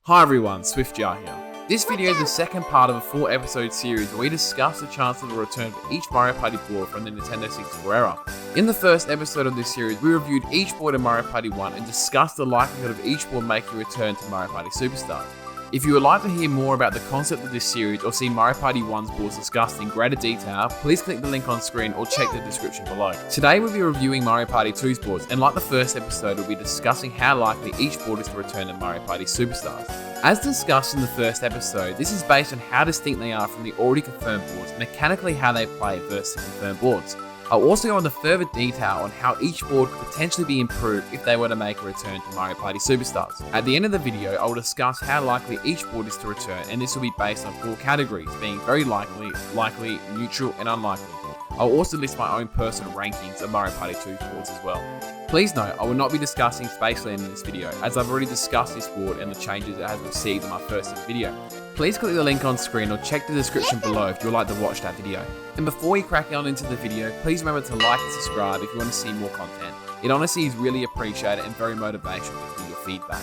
Hi everyone, SwiftJar here. This video is the second part of a 4-episode series where we discuss the chance of a return for each Mario Party board from the Nintendo 64 era. In the first episode of this series, we reviewed each board in Mario Party 1 and discussed the likelihood of each board making a return to Mario Party Superstars. If you would like to hear more about the concept of this series or see Mario Party 1's boards discussed in greater detail, please click the link on screen or check the description below. Today we'll be reviewing Mario Party 2's boards, and like the first episode, we'll be discussing how likely each board is to return to Mario Party Superstars. As discussed in the first episode, this is based on how distinct they are from the already confirmed boards, mechanically how they play versus the confirmed boards. I'll also go into further detail on how each board could potentially be improved if they were to make a return to Mario Party Superstars. At the end of the video, I will discuss how likely each board is to return, and this will be based on 4 categories, being very likely, likely, neutral, and unlikely. I'll also list my own personal rankings of Mario Party 2 boards as well. Please note, I will not be discussing Spaceland in this video, as I've already discussed this board and the changes it has received in my first video. Please click the link on screen or check the description below if you would like to watch that video. And before we crack on into the video, please remember to like and subscribe if you want to see more content. It honestly is really appreciated and very motivational to hear your feedback.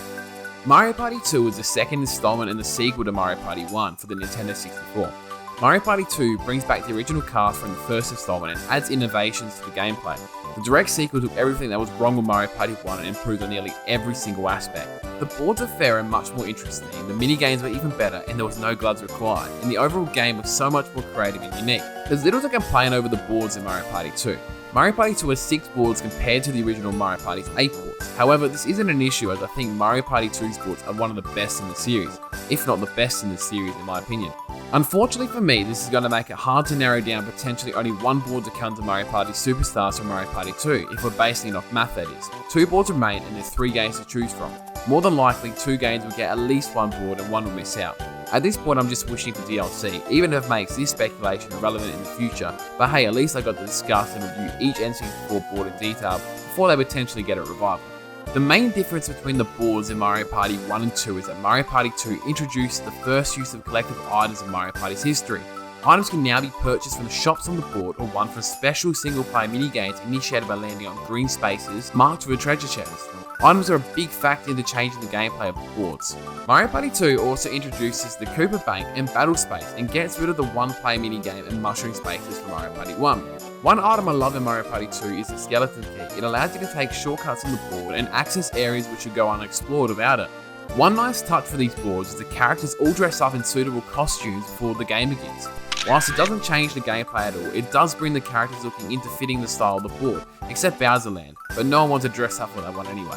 Mario Party 2 is the second installment in the sequel to Mario Party 1 for the Nintendo 64. Mario Party 2 brings back the original cast from the first installment and adds innovations to the gameplay. The direct sequel took everything that was wrong with Mario Party 1 and improved on nearly every single aspect. The boards are fairer and much more interesting, the minigames were even better and there was no gloves required, and the overall game was so much more creative and unique. There's little to complain over the boards in Mario Party 2. Mario Party 2 has 6 boards compared to the original Mario Party's 8 boards. However, this isn't an issue as I think Mario Party 2's boards are one of the best in the series, if not the best in the series in my opinion. Unfortunately for me, this is going to make it hard to narrow down potentially only one board to come to Mario Party Superstars from Mario Party 2, if we're basing it off math that is. 2 boards remain and there's 3 games to choose from. More than likely, 2 games will get at least 1 board and 1 will miss out. At this point I'm just wishing for DLC, even if it makes this speculation irrelevant in the future, but hey, at least I got to discuss and review each N64 board in detail before they potentially get a revival. The main difference between the boards in Mario Party 1 and 2 is that Mario Party 2 introduced the first use of collectible items in Mario Party's history. Items can now be purchased from the shops on the board or won from special single-player minigames initiated by landing on green spaces marked with a treasure chest. Items are a big factor into changing the gameplay of the boards. Mario Party 2 also introduces the Koopa Bank and Battle Space and gets rid of the one-player minigame and mushroom spaces from Mario Party 1. One item I love in Mario Party 2 is the skeleton key. It allows you to take shortcuts on the board and access areas which would go unexplored without it. One nice touch for these boards is the characters all dress up in suitable costumes before the game begins. Whilst it doesn't change the gameplay at all, it does bring the characters looking into fitting the style of the board, except Bowser Land, but no one wants to dress up for that one anyway.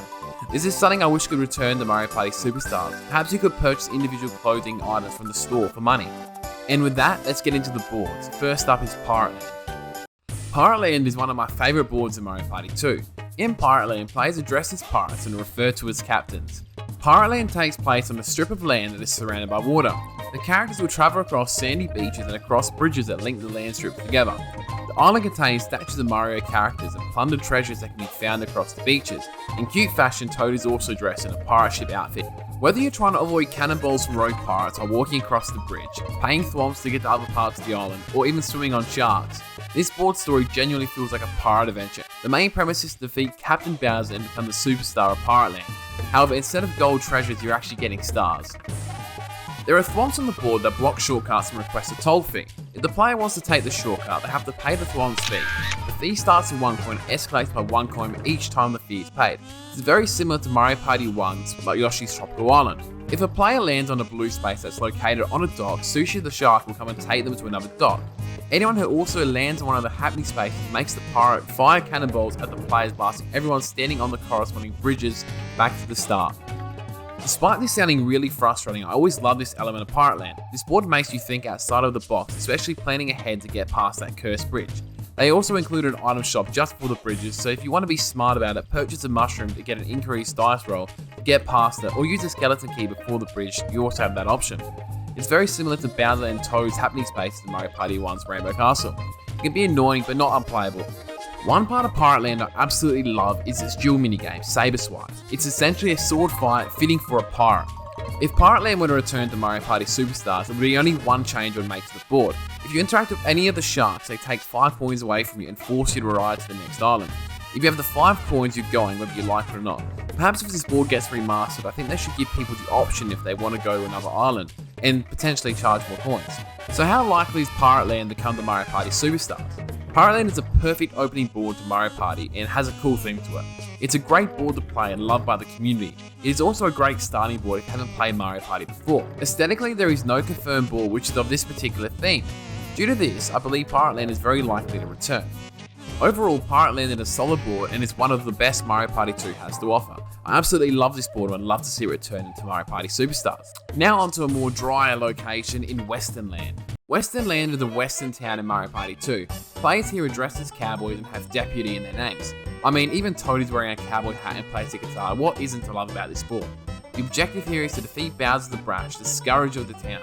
This is something I wish could return to Mario Party Superstars. Perhaps you could purchase individual clothing items from the store for money. And with that, let's get into the boards. First up is Pirate Land. Pirate Land is one of my favourite boards in Mario Party 2. In Pirate Land, players are dressed as pirates and are referred to as captains. Pirate Land takes place on a strip of land that is surrounded by water. The characters will travel across sandy beaches and across bridges that link the land strips together. The island contains statues of Mario characters and plundered treasures that can be found across the beaches. In cute fashion, Toad is also dressed in a pirate ship outfit. Whether you're trying to avoid cannonballs from rogue pirates while walking across the bridge, paying thwomps to get to other parts of the island, or even swimming on sharks, this board story genuinely feels like a pirate adventure. The main premise is to defeat Captain Bowser and become the superstar of Pirate Land. However, instead of gold treasures, you're actually getting stars. There are thwomps on the board that block shortcuts and request a toll fee. If the player wants to take the shortcut, they have to pay the thwomp's fee. The fee starts at 1 coin and escalates by 1 coin each time the fee is paid. This is very similar to Mario Party 1's like Yoshi's Tropical Island. If a player lands on a blue space that's located on a dock, Sushi the shark will come and take them to another dock. Anyone who also lands on one of the happening spaces makes the pirate fire cannonballs at the players, blasting everyone standing on the corresponding bridges back to the start. Despite this sounding really frustrating, I always love this element of Pirate Land. This board makes you think outside of the box, especially planning ahead to get past that cursed bridge. They also include an item shop just for the bridges, so if you want to be smart about it, purchase a mushroom to get an increased dice roll to get past it, or use a skeleton key before the bridge, you also have that option. It's very similar to Bowser and Toad's happening spaces in Mario Party 1's Rainbow Castle. It can be annoying but not unplayable. One part of Pirate Land I absolutely love is its duel minigame, Saber Swipes. It's essentially a sword fight fitting for a pirate. If Pirate Land were to return to Mario Party Superstars, there would be only one change it would make to the board. If you interact with any of the sharks, they take 5 coins away from you and force you to ride to the next island. If you have the 5 coins, you're going whether you like it or not. Perhaps if this board gets remastered, I think they should give people the option if they want to go to another island, and potentially charge more coins. So how likely is Pirate Land to become the Mario Party Superstars? Pirate Land is a perfect opening board to Mario Party and has a cool theme to it. It's a great board to play and loved by the community. It is also a great starting board if you haven't played Mario Party before. Aesthetically, there is no confirmed board which is of this particular theme. Due to this, I believe Pirate Land is very likely to return. Overall, Pirate Land is a solid board and is one of the best Mario Party 2 has to offer. I absolutely love this board and would love to see it return into Mario Party Superstars. Now onto a more drier location in Western Land. Western Land is a western town in Mario Party 2. Players here are dressed as cowboys and have deputy in their names. I mean, even Toad's wearing a cowboy hat and plays the guitar. What isn't to love about this board? The objective here is to defeat Bowser the Brash, the scourge of the town.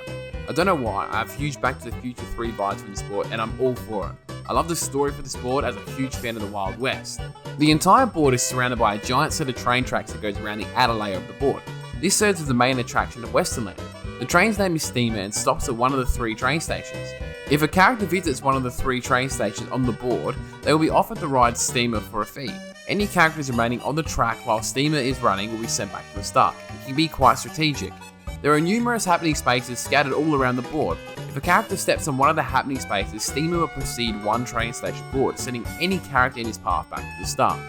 I don't know why, I have huge Back to the Future 3 vibes from this board and I'm all for it. I love the story for this board as a huge fan of the Wild West. The entire board is surrounded by a giant set of train tracks that goes around the outer layer of the board. This serves as the main attraction of Western Land. The train's name is Steamer and stops at one of the 3 train stations. If a character visits one of the 3 train stations on the board, they will be offered to ride Steamer for a fee. Any characters remaining on the track while Steamer is running will be sent back to the start. It can be quite strategic. There are numerous happening spaces scattered all around the board. If a character steps on one of the happening spaces, Steamer will proceed one train station forward, sending any character in his path back to the start.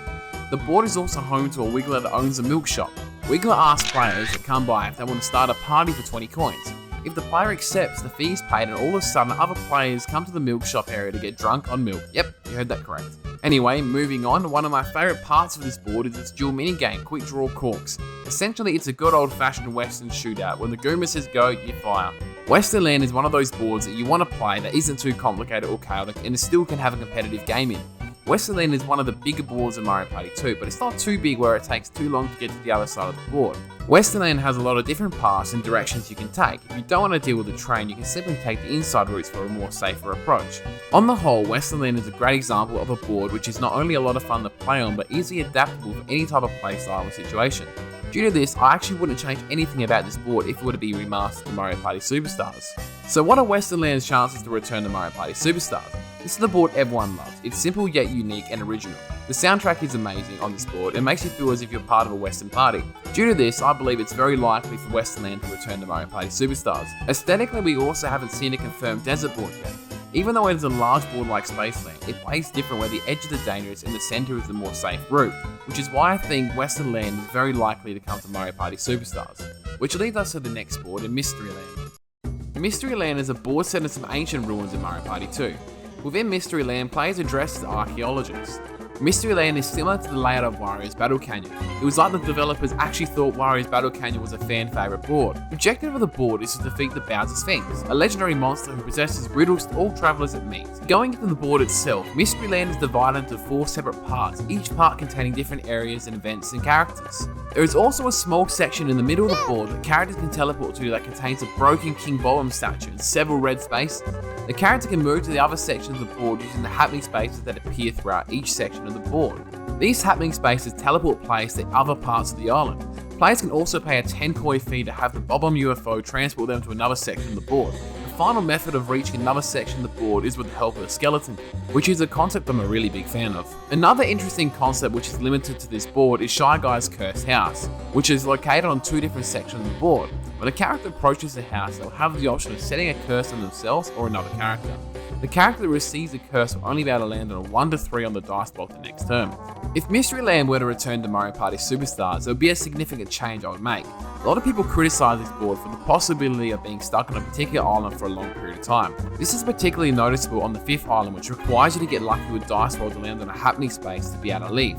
The board is also home to a Wiggler that owns a milk shop. Wiggler asks players that come by if they want to start a party for 20 coins. If the player accepts, the fee is paid and all of a sudden other players come to the milk shop area to get drunk on milk. Yep, you heard that correct. Anyway, moving on, one of my favourite parts of this board is its dual minigame, Quick Draw Corks. Essentially, it's a good old fashioned Western shootout. When the Goomba says go, you fire. Western Land is one of those boards that you want to play that isn't too complicated or chaotic and still can have a competitive game in. Western Land is one of the bigger boards in Mario Party 2, but it's not too big where it takes too long to get to the other side of the board. Western Land has a lot of different paths and directions you can take. If you don't want to deal with the train, you can simply take the inside routes for a more safer approach. On the whole, Western Land is a great example of a board which is not only a lot of fun to play on, but easily adaptable for any type of playstyle or situation. Due to this, I actually wouldn't change anything about this board if it were to be remastered to Mario Party Superstars. So what are Western Land's chances to return to Mario Party Superstars? This is the board everyone loves. It's simple yet unique and original. The soundtrack is amazing on this board and makes you feel as if you're part of a Western party. Due to this, I believe it's very likely for Western Land to return to Mario Party Superstars. Aesthetically, we also haven't seen a confirmed desert board yet. Even though it is a large board like Spaceland, it plays different where the edges are dangerous and the centre is the more safe route, which is why I think Western Land is very likely to come to Mario Party Superstars. Which leads us to the next board in Mystery Land. Mystery Land is a board set in some ancient ruins in Mario Party 2. Within Mystery Land, players are dressed as archaeologists. Mystery Land is similar to the layout of Wario's Battle Canyon. It was like the developers actually thought Wario's Battle Canyon was a fan favourite board. The objective of the board is to defeat the Bowser Sphinx, a legendary monster who possesses riddles to all travellers it meets. Going into the board itself, Mystery Land is divided into 4 separate parts, each part containing different areas and events and characters. There is also a small section in the middle of the board that characters can teleport to that contains a broken King Bolam statue and several red spaces. The character can move to the other section of the board using the happening spaces that appear throughout each section of the board. These happening spaces teleport players to other parts of the island. Players can also pay a 10 coin fee to have the Bob-omb UFO transport them to another section of the board. The final method of reaching another section of the board is with the help of a skeleton, which is a concept I'm a really big fan of. Another interesting concept which is limited to this board is Shy Guy's Cursed House, which is located on 2 different sections of the board. When a character approaches the house, they'll have the option of setting a curse on themselves or another character. The character that receives the curse will only be able to land on a 1 to 3 on the dice block the next turn. If Mystery Land were to return to Mario Party Superstars, there would be a significant change I would make. A lot of people criticise this board for the possibility of being stuck on a particular island for a long period of time. This is particularly noticeable on the 5th island, which requires you to get lucky with dice rolls to land on a happening space to be able to leave.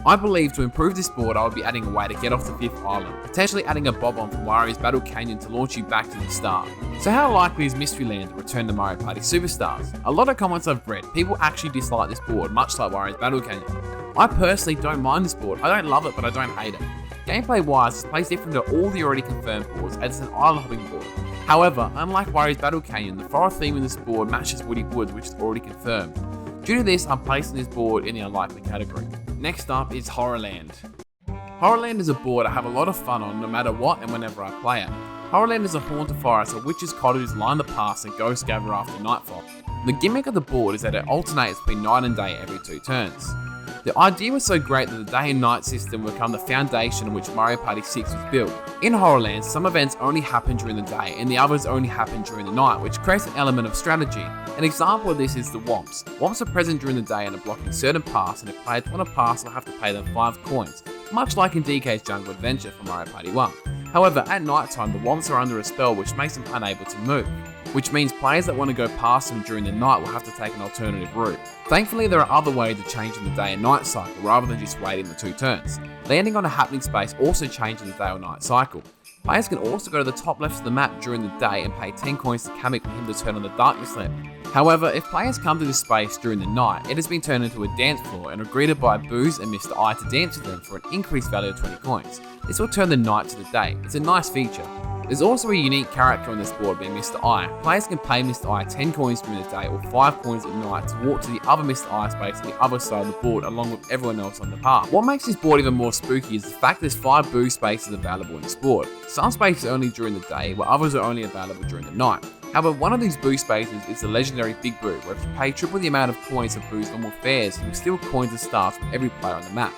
I believe to improve this board, I would be adding a way to get off the 5th island, potentially adding a Bob-omb from Wario's Battle Canyon to launch you back to the start. So how likely is Mystery Land to return to Mario Party Superstars? A lot of comments I've read, people actually dislike this board, much like Wario's Battle Canyon. I personally don't mind this board. I don't love it, but I don't hate it. Gameplay wise, this plays different to all the already confirmed boards as it's an island hopping board. However, unlike Wario's Battle Canyon, the forest theme in this board matches Woody Woods, which is already confirmed. Due to this, I'm placing this board in the unlikely category. Next up is Horrorland. Horrorland is a board I have a lot of fun on no matter what and whenever I play it. Horrorland is a haunted forest where witches' cottages line the paths and ghosts gather after nightfall. The gimmick of the board is that it alternates between night and day every 2 turns. The idea was so great that the day and night system would become the foundation on which Mario Party 6 was built. In Horrorland, some events only happen during the day and the others only happen during the night, which creates an element of strategy. An example of this is the Womps. Womps are present during the day and are blocking certain paths, and if players want to pass, they'll have to pay them 5 coins, much like in DK's Jungle Adventure from Mario Party 1. However, at night time, the Womps are under a spell which makes them unable to move, which means players that want to go past them during the night will have to take an alternative route. Thankfully, there are other ways of changing the day and night cycle rather than just waiting the 2 turns. Landing on a happening space also changes the day or night cycle. Players can also go to the top left of the map during the day and pay 10 coins to Kamek for him to turn on the darkness lamp. However, if players come to this space during the night, it has been turned into a dance floor and are greeted by Booze and Mr. I to dance with them for an increased value of 20 coins. This will turn the night to the day. It's a nice feature. There's also a unique character on this board being Mr. I. Players can pay Mr. I 10 coins during the day or 5 coins at night to walk to the other Mr. I space on the other side of the board along with everyone else on the path. What makes this board even more spooky is the fact there's 5 Boo spaces available in this board. Some spaces are only during the day, while others are only available during the night. However, one of these Boo spaces is the legendary Big Boo, where if you pay triple the amount of coins of Boo's normal fares, you will steal coins and stars from every player on the map.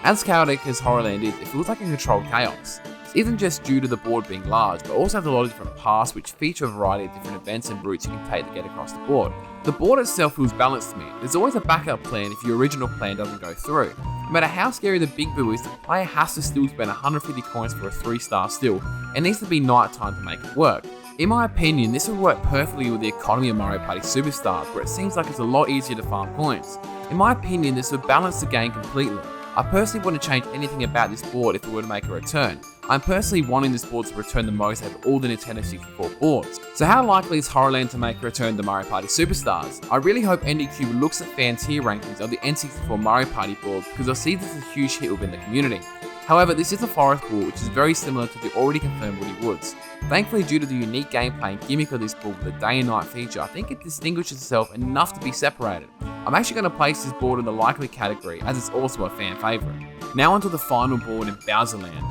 As chaotic as Horrorland is, it feels like a controlled chaos. This isn't just due to the board being large, but also has a lot of different paths which feature a variety of different events and routes you can take to get across the board. The board itself feels balanced to me. There's always a backup plan if your original plan doesn't go through. No matter how scary the Big Boo is, the player has to still spend 150 coins for a 3-star steal, and needs to be night time to make it work. In my opinion, this would work perfectly with the economy of Mario Party Superstars, where it seems like it's a lot easier to farm coins. In my opinion, this would balance the game completely. I personally wouldn't change anything about this board if it were to make a return. I'm personally wanting this board to return the most out of all the Nintendo 64 boards. So how likely is Horrorland to make a return to Mario Party Superstars? I really hope NDCube looks at fan tier rankings of the N64 Mario Party board, because I see this as a huge hit within the community. However, this is a forest board which is very similar to the already confirmed Woody Woods. Thankfully, due to the unique gameplay and gimmick of this board with the day and night feature, I think it distinguishes itself enough to be separated. I'm actually going to place this board in the likely category, as it's also a fan favourite. Now onto the final board in Bowserland.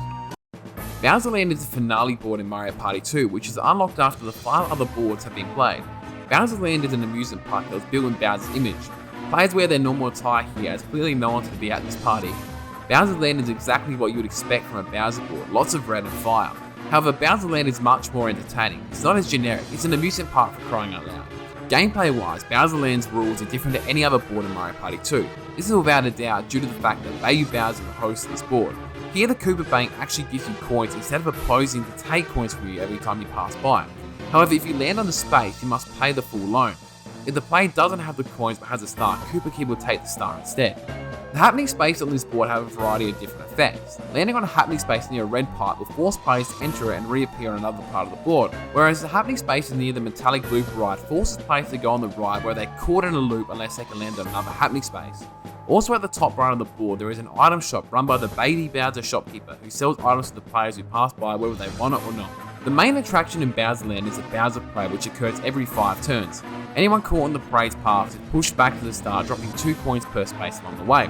Bowserland is the finale board in Mario Party 2, which is unlocked after the 5 other boards have been played. Bowserland is an amusement park that was built in Bowser's image. Players wear their normal attire here, as clearly no one to be at this party. Bowserland is exactly what you would expect from a Bowser board, lots of red and fire. However, Bowserland is much more entertaining. It's not as generic, it's an amusement park for crying out loud. Gameplay wise, Bowserland's rules are different to any other board in Mario Party 2. This is without a doubt due to the fact that Bayou Bowser the host of this board. Here the Koopa Bank actually gives you coins instead of opposing to take coins from you every time you pass by. However, if you land on the space, you must pay the full loan. If the player doesn't have the coins but has a star, Koopa Kid will take the star instead. The happening space on this board have a variety of different effects. Landing on a happening space near a red pipe will force players to enter it and reappear on another part of the board, whereas the happening space near the metallic loop ride forces players to go on the ride where they're caught in a loop unless they can land on another happening space. Also at the top right of the board there is an item shop run by the Baby Bowser shopkeeper who sells items to the players who pass by whether they want it or not. The main attraction in Bowserland is the Bowser Parade, which occurs every 5 turns. Anyone caught on the parade's path is pushed back to the start, dropping 2 coins per space along the way.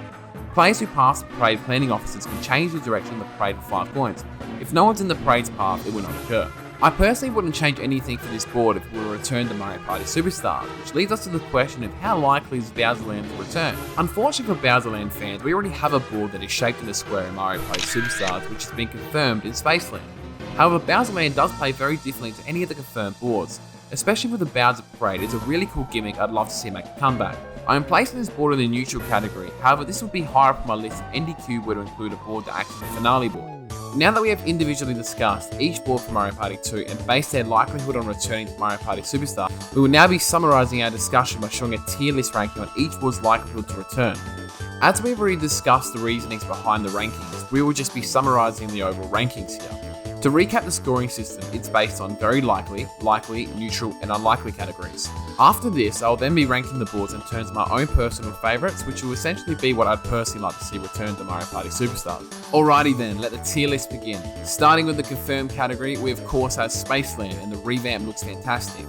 Players who pass the parade planning officers can change the direction of the parade for 5 coins. If no one's in the parade's path, it will not occur. I personally wouldn't change anything for this board if it were to return to Mario Party Superstars, which leads us to the question of how likely is Bowserland to return. Unfortunately for Bowserland fans, we already have a board that is shaped in a square in Mario Party Superstars, which has been confirmed in Spaceland. However, Bowserland does play very differently to any of the confirmed boards. Especially with the Bowser Parade, it's a really cool gimmick I'd love to see make a comeback. I am placing this board in the neutral category, however this would be higher up on my list if NDCube were to include a board that acts as a finale board. Now that we have individually discussed each board for Mario Party 2 and based their likelihood on returning to Mario Party Superstar, we will now be summarising our discussion by showing a tier list ranking on each board's likelihood to return. As we've already discussed the reasonings behind the rankings, we will just be summarising the overall rankings here. To recap the scoring system, it's based on very likely, likely, neutral, and unlikely categories. After this, I'll then be ranking the boards in terms of my own personal favourites, which will essentially be what I'd personally like to see return to Mario Party Superstars. Alrighty then, let the tier list begin. Starting with the confirmed category, we of course have Spaceland, and the revamp looks fantastic.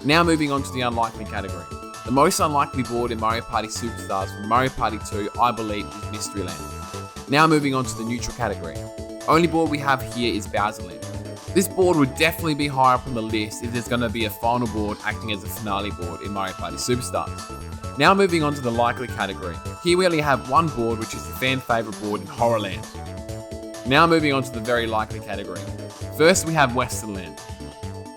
Now moving on to the unlikely category. The most unlikely board in Mario Party Superstars from Mario Party 2, I believe, is Mysteryland. Now moving on to the neutral category. Only board we have here is Bowserland. This board would definitely be higher up on the list if there's going to be a final board acting as a finale board in Mario Party Superstars. Now moving on to the likely category. Here we only have one board, which is the fan favourite board in Horrorland. Now moving on to the very likely category. First we have Westernland.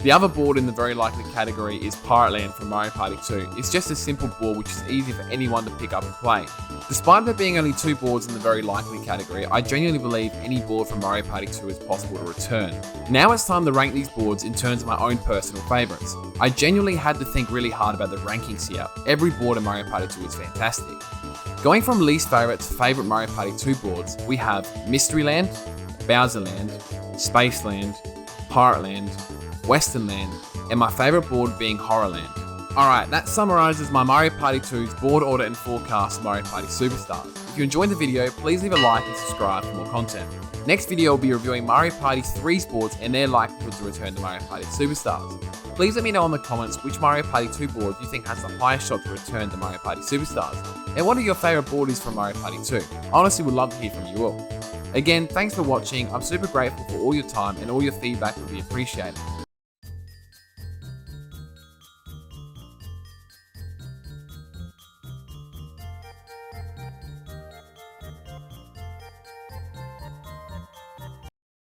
The other board in the very likely category is Pirate Land from Mario Party 2. It's just a simple board which is easy for anyone to pick up and play. Despite there being only 2 boards in the very likely category, I genuinely believe any board from Mario Party 2 is possible to return. Now it's time to rank these boards in terms of my own personal favourites. I genuinely had to think really hard about the rankings here. Every board in Mario Party 2 is fantastic. Going from least favourite to favourite Mario Party 2 boards, we have Mystery Land, Bowser Land, Space Land, Pirate Land, Western Land, and my favourite board being Horrorland. Alright, that summarises my Mario Party 2's board order and forecast Mario Party Superstars. If you enjoyed the video, please leave a like and subscribe for more content. Next video will be reviewing Mario Party 3's boards and their likelihood to return to Mario Party Superstars. Please let me know in the comments which Mario Party 2 board you think has the highest shot to return to Mario Party Superstars, and what are your favourite boards from Mario Party 2. I honestly would love to hear from you all. Again, thanks for watching. I'm super grateful for all your time, and all your feedback would be appreciated.